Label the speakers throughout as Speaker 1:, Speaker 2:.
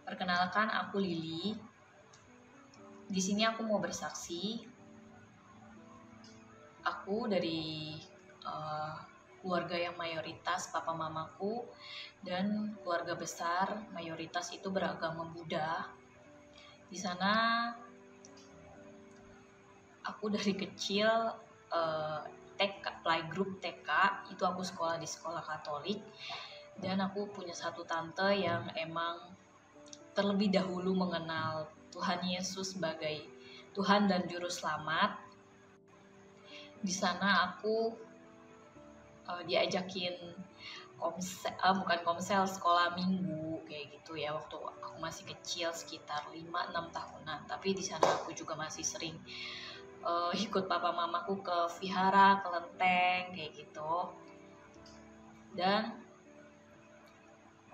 Speaker 1: Perkenalkan, aku Lili. Di sini aku mau bersaksi. Aku dari keluarga yang mayoritas papa mamaku dan keluarga besar mayoritas itu beragama Buddha. Di sana aku dari kecil TK, playgroup TK itu aku sekolah di sekolah Katolik, dan aku punya satu tante yang emang terlebih dahulu mengenal Tuhan Yesus sebagai Tuhan dan Juru Selamat. Di sana aku diajakin bukan komsel, sekolah minggu kayak gitu ya, waktu aku masih kecil sekitar 5-6 tahunan. Tapi di sana aku juga masih sering ikut papa mamaku ke vihara, ke lenteng kayak gitu. Dan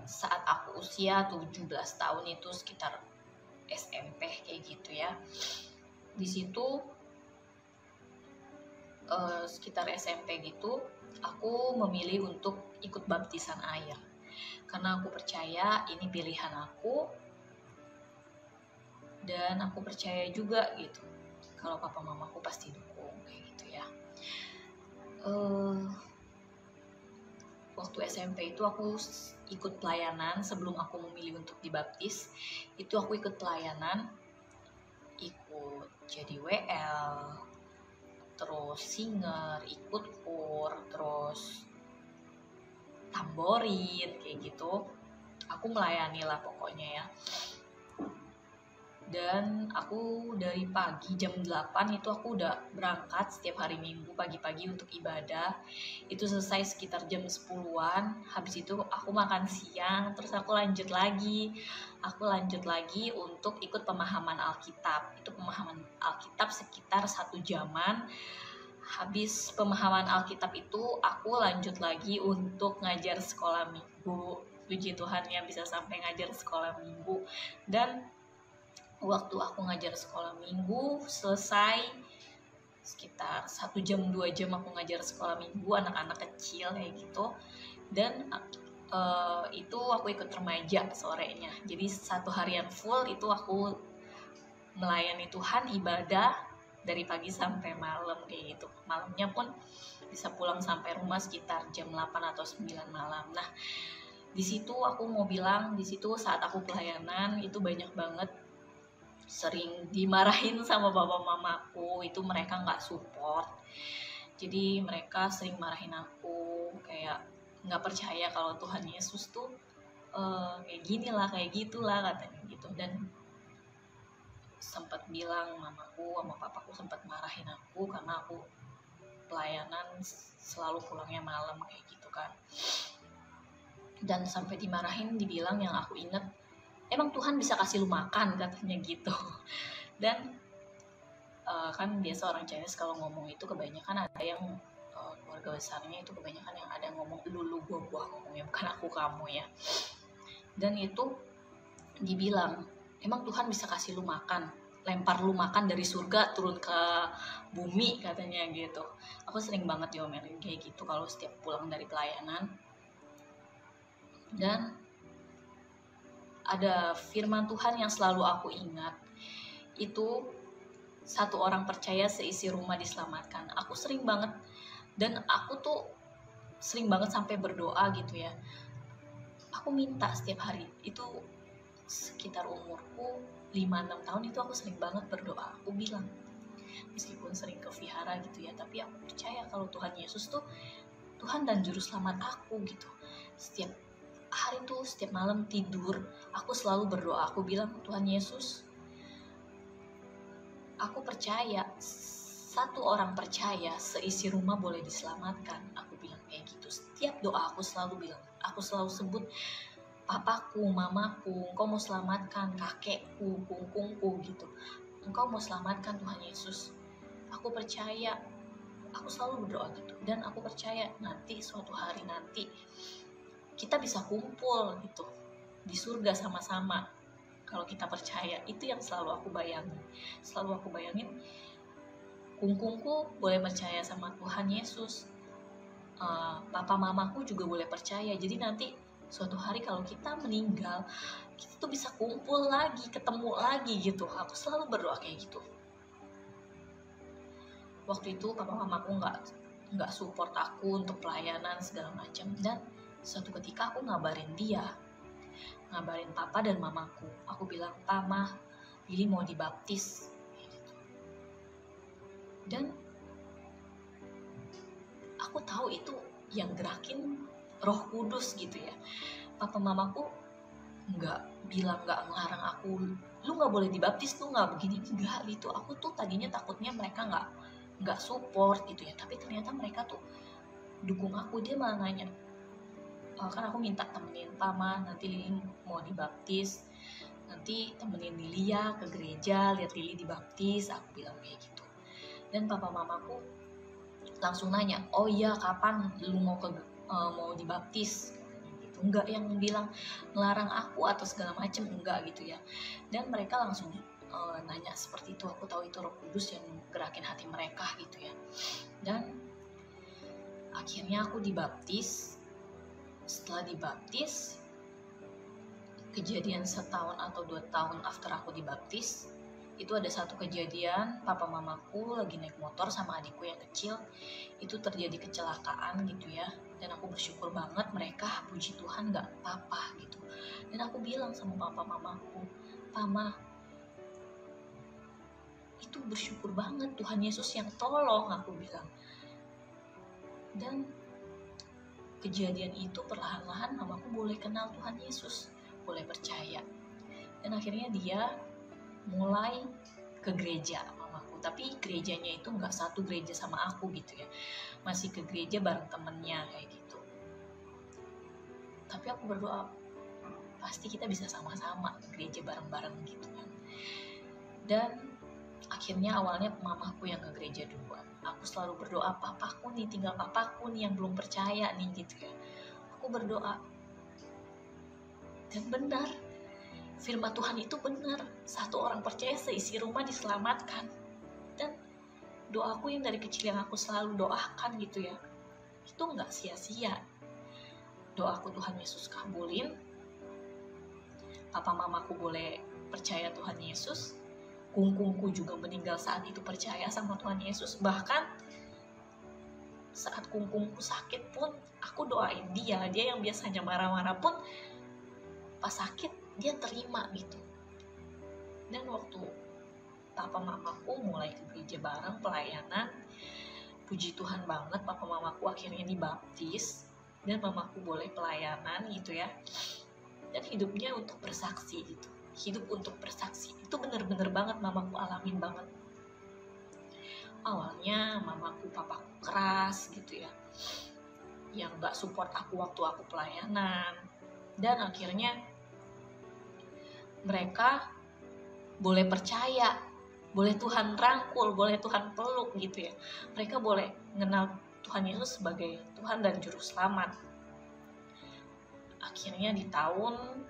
Speaker 1: saat aku usia 17 tahun itu sekitar SMP kayak gitu ya. Di situ sekitar SMP gitu, aku memilih untuk ikut baptisan air karena aku percaya ini pilihan aku, dan aku percaya juga gitu kalau papa mamaku pasti dukung kayak gitu ya. Waktu SMP itu aku ikut pelayanan. Sebelum aku memilih untuk dibaptis, itu aku ikut pelayanan, ikut jadi WL, terus singer, ikut kur, terus tamborin kayak gitu. Aku melayani lah pokoknya ya. Dan aku dari pagi jam 8 itu aku udah berangkat setiap hari Minggu pagi-pagi untuk ibadah. Itu selesai sekitar jam 10-an. Habis itu aku makan siang, terus aku lanjut lagi. Aku lanjut lagi untuk ikut pemahaman Alkitab. Itu pemahaman Alkitab sekitar 1 jaman. Habis pemahaman Alkitab itu aku lanjut lagi untuk ngajar sekolah minggu. Puji Tuhan ya, bisa sampai ngajar sekolah minggu. Dan waktu aku ngajar sekolah minggu selesai sekitar 1 jam 2 jam aku ngajar sekolah minggu anak-anak kecil kayak gitu. Dan itu aku ikut remaja sorenya. Jadi 1 harian full itu aku melayani Tuhan, ibadah dari pagi sampai malam kayak gitu. Malamnya pun bisa pulang sampai rumah sekitar jam 8 atau 9 malam. Nah, di situ aku mau bilang, di situ saat aku pelayanan itu banyak banget sering dimarahin sama bapak mamaku. Itu mereka nggak support, jadi mereka sering marahin aku, kayak nggak percaya kalau Tuhan Yesus tuh kayak gini lah, kayak gitulah katanya gitu. Dan sempat bilang, mamaku sama papaku sempat marahin aku karena aku pelayanan selalu pulangnya malam kayak gitu kan. Dan sampai dimarahin, dibilang yang aku inget, emang Tuhan bisa kasih lu makan katanya gitu. Dan kan biasa orang Chinese kalau ngomong itu kebanyakan ada yang keluarga besarnya itu kebanyakan yang ada yang ngomong lu gua ngomongnya, bukan aku kamu ya. Dan itu dibilang, emang Tuhan bisa kasih lu makan, lempar lu makan dari surga turun ke bumi katanya gitu. Aku sering banget diomelin kayak gitu kalau setiap pulang dari pelayanan. Dan ada firman Tuhan yang selalu aku ingat, itu 1 orang percaya seisi rumah diselamatkan. Aku sering banget, dan aku tuh sering banget sampai berdoa gitu ya. Aku minta setiap hari, itu sekitar umurku 5-6 tahun itu aku sering banget berdoa. Aku bilang, meskipun sering ke vihara gitu ya, tapi aku percaya kalau Tuhan Yesus tuh Tuhan dan Juru Selamat aku gitu. Setiap hari tuh, setiap malam tidur, aku selalu berdoa. Aku bilang, Tuhan Yesus, aku percaya 1 orang percaya seisi rumah boleh diselamatkan. Aku bilang kayak gitu. Setiap doa aku selalu bilang, aku selalu sebut papaku, mamaku, engkau mau selamatkan kakekku, kungkungku gitu. Engkau mau selamatkan Tuhan Yesus. Aku percaya, aku selalu berdoa gitu. Dan aku percaya nanti suatu hari nanti kita bisa kumpul gitu di surga sama-sama. Kalau kita percaya, itu yang selalu aku bayangin. Selalu aku bayangin kungkungku boleh percaya sama Tuhan Yesus, papa mamaku juga boleh percaya. Jadi nanti suatu hari kalau kita meninggal, kita tuh bisa kumpul lagi, ketemu lagi gitu. Aku selalu berdoa kayak gitu. Waktu itu papa mamaku nggak support aku untuk pelayanan segala macam, dan suatu ketika aku ngabarin papa dan mamaku. Aku bilang, "Pa, Ma, Lili mau dibaptis." Dan aku tahu itu yang gerakin Roh Kudus gitu ya. Papa mamaku nggak ngelarang aku, "Lu nggak boleh dibaptis tuh, nggak begini." Enggak gitu. Aku tuh tadinya takutnya mereka nggak support gitu ya, tapi ternyata mereka tuh dukung aku. Dia malah nanya, kan aku minta temenin Pama, nanti Lili mau dibaptis, nanti temenin Lili ya ke gereja, lihat Lili dibaptis. Aku bilang kayak gitu. Dan papa mamaku langsung nanya, "Oh iya, kapan lu mau dibaptis?" Gitu. Enggak yang bilang ngelarang aku atau segala macem, enggak gitu ya. Dan mereka langsung nanya seperti itu. Aku tahu itu Roh Kudus yang gerakin hati mereka gitu ya. Dan akhirnya aku dibaptis. Setelah dibaptis, kejadian setahun atau 2 tahun after aku dibaptis, itu ada satu kejadian, papa mamaku lagi naik motor sama adikku yang kecil. Itu terjadi kecelakaan gitu ya. Dan aku bersyukur banget mereka, puji Tuhan, gak apa-apa gitu. Dan aku bilang sama papa mamaku, "Pama, itu bersyukur banget, Tuhan Yesus yang tolong," aku bilang. Dan kejadian itu perlahan-lahan mamaku boleh kenal Tuhan Yesus, boleh percaya. Dan akhirnya dia mulai ke gereja mamaku, tapi gerejanya itu nggak satu gereja sama aku gitu ya, masih ke gereja bareng temennya kayak gitu. Tapi aku berdoa, pasti kita bisa sama-sama ke gereja bareng-bareng gitu kan. Dan akhirnya awalnya mamaku yang ke gereja duluan. Aku selalu berdoa, papaku nih, tinggal papaku nih yang belum percaya nih gitu ya. Aku berdoa, dan benar, firman Tuhan itu benar. Satu orang percaya, seisi rumah diselamatkan. Dan doaku yang dari kecil yang aku selalu doakan gitu ya, itu gak sia-sia. Doaku Tuhan Yesus kabulin. Papa mamaku boleh percaya Tuhan Yesus. Kungkungku juga meninggal saat itu percaya sama Tuhan Yesus. Bahkan saat kungkungku sakit pun aku doain dia yang biasanya marah-marah pun pas sakit dia terima gitu. Dan waktu papa mamaku mulai ke gereja bareng pelayanan, puji Tuhan banget papa mamaku akhirnya dibaptis dan mamaku boleh pelayanan gitu ya. Dan hidupnya untuk bersaksi gitu. Hidup untuk bersaksi. Itu bener-bener banget mamaku alamin banget. Awalnya mamaku papaku keras gitu ya, yang gak support aku waktu aku pelayanan. Dan akhirnya mereka boleh percaya, boleh Tuhan rangkul, boleh Tuhan peluk gitu ya. Mereka boleh mengenal Tuhan Yesus sebagai Tuhan dan Juru Selamat. Akhirnya di tahun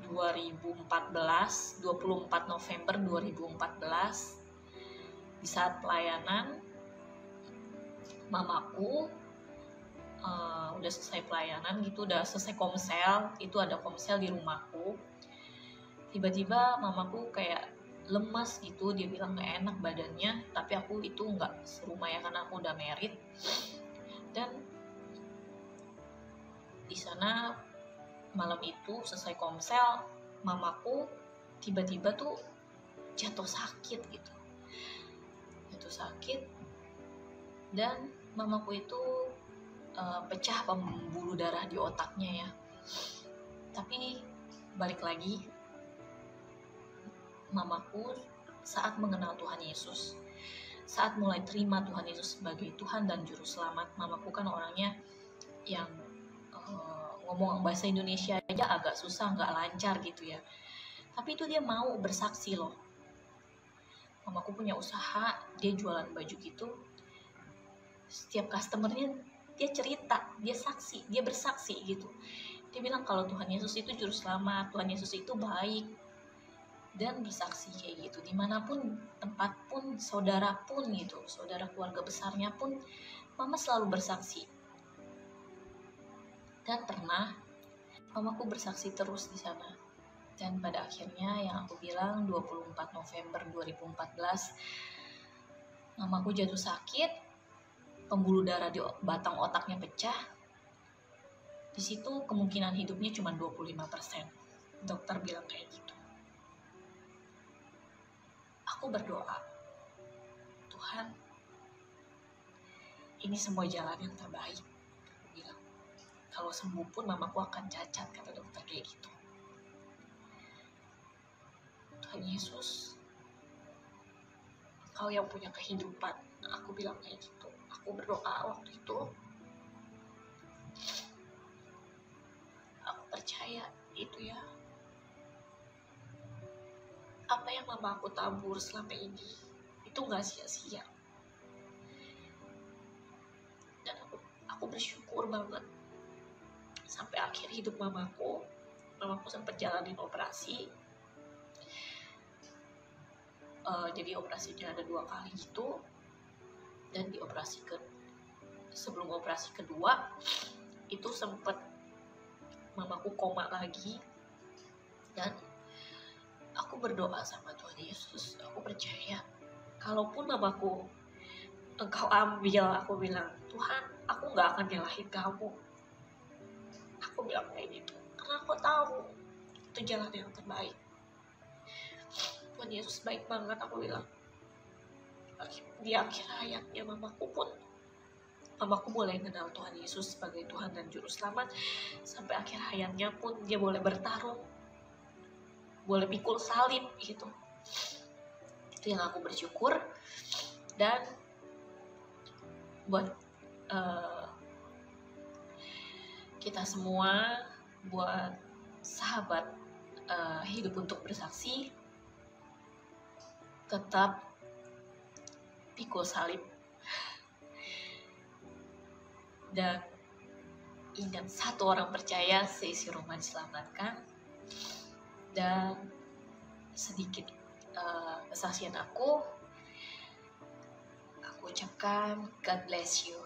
Speaker 1: 2014, 24 November 2014, di saat pelayanan, mamaku udah selesai pelayanan gitu, udah selesai komsel, itu ada komsel di rumahku. Tiba-tiba mamaku kayak lemas gitu, dia bilang gak enak badannya, tapi aku itu gak serumah ya karena aku udah married. Dan di sana malam itu selesai komsel, mamaku tiba-tiba tuh jatuh sakit gitu. Jatuh sakit dan mamaku itu pecah pembuluh darah di otaknya ya. Tapi balik lagi, mamaku saat mengenal Tuhan Yesus, saat mulai terima Tuhan Yesus sebagai Tuhan dan Juru Selamat, mamaku kan orangnya yang ngomong bahasa Indonesia aja agak susah, gak lancar gitu ya. Tapi itu dia mau bersaksi loh. Mamaku punya usaha, dia jualan baju gitu. Setiap customernya dia cerita, dia saksi, dia bersaksi gitu. Dia bilang kalau Tuhan Yesus itu Juru Selamat, Tuhan Yesus itu baik. Dan bersaksi kayak gitu. Dimanapun, tempat pun, saudara pun gitu, saudara keluarga besarnya pun, mama selalu bersaksi. Dan pernah mamaku bersaksi terus di sana. Dan pada akhirnya yang aku bilang 24 November 2014 mamaku jatuh sakit, pembuluh darah di batang otaknya pecah. Di situ kemungkinan hidupnya cuma 25%. Dokter bilang kayak gitu. Aku berdoa, Tuhan, ini semua jalan yang terbaik. Aku bilang, kalau sembuh pun mamaku akan cacat, kata dokter kayak gitu. Tuhan Yesus, Engkau yang punya kehidupan. Aku bilang kayak gitu. Aku berdoa waktu itu. Aku percaya itu ya. Apa yang mama aku tabur selama ini itu gak sia-sia. Dan aku bersyukur banget. Sampai akhir hidup mamaku sempat jalanin operasi. Jadi operasinya ada 2 kali gitu. Dan di sebelum operasi kedua itu sempat mamaku koma lagi. Dan aku berdoa sama Tuhan Yesus, aku percaya kalaupun mamaku Engkau ambil, aku bilang, Tuhan, aku gak akan nyalahin kamu. Aku bilang kayak gitu karena aku tahu itu jalan yang terbaik. Tuhan Yesus baik banget, aku bilang. Di akhir hayatnya mamaku boleh kenal Tuhan Yesus sebagai Tuhan dan Juru Selamat. Sampai akhir hayatnya pun dia boleh bertarung, boleh pikul salib gitu. Itu yang aku bersyukur. Dan buat kita semua, buat sahabat hidup untuk bersaksi, tetap pikul salib. Dan ingat, satu orang percaya, seisi rumah diselamatkan. Dan sedikit kesaksian aku ucapkan God bless you.